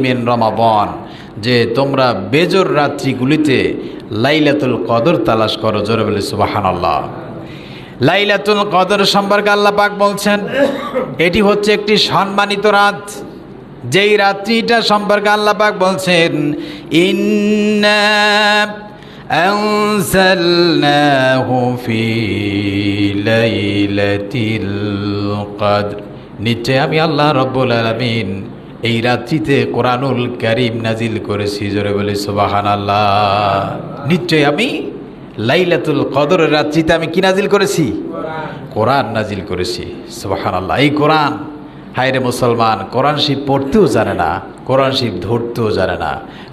মিন রমাদান, যে তোমরা বেজর রাত্রিগুলিতে লাইলাতুল কদর তালাশ করো। জোরে বলে সুবহানাল্লাহ। লাইলাতুল কদর সম্পর্কে আল্লাহ পাক বলছেন এটি হচ্ছে একটি সম্মানিত রাত। যেই রাত্রিটা সম্পর্কে আল্লাহ পাক বলছেন ইন্না আনজালনাহু ফি লাইলাতিল কদর, নিশ্চয় আমি আল্লাহ রাব্বুল আলামিন এই রাত্রিতে কোরআনুল কারীম নাজিল করেছি। জোরে বলে সুবহানাল্লাহ। নিশ্চয় আমি লাইলাতুল কদরের রাত্রিতে আমি কি নাজিল করেছি? কোরআন নাজিল করেছি। সুবহানাল্লাহ। এই কোরআন, হায়রে মুসলমান, কোরআন শরীফ পড়তেও জানে না, কোরআন শরীফ ধরতেও জানে না,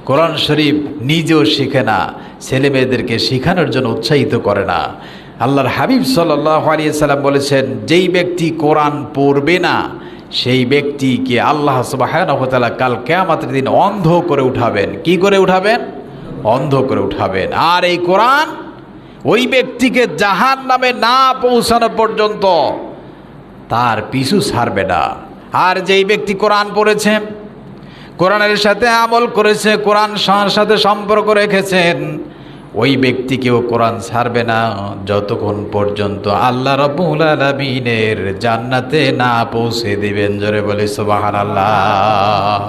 কোরআন শরীফ নিজেও শিখে না, ছেলে মেয়েদেরকে শেখানোর জন্য উৎসাহিত করে না। আল্লাহর হাবিব সাল্লাল্লাহু আলাইহি সাল্লাম বলেছেন যেই ব্যক্তি কোরআন পড়বে না সেই ব্যক্তিকে আল্লাহ সুবহানাহু ওয়া তাআলা কাল কিয়ামতের দিন অন্ধ করে উঠাবেন। কি করে উঠাবেন? অন্ধ করে উঠাবেন। আর এই কোরআন ওই ব্যক্তিকে জাহান্নামে না পৌঁছানো পর্যন্ত তার পিছু ছাড়বে না। আর যেই ব্যক্তি কোরআন পড়েছে, কোরআনের সাথে আমল করেছে, কোরআন সাথে সম্পর্ক রেখেছেন, ওই ব্যক্তিকেও কোরআন ছাড়বে না যতক্ষণ পর্যন্ত আল্লাহ রাব্বুল আলামিনের জান্নাতে না পৌঁছে দিবেন। জোরে বলে সুবহানাল্লাহ।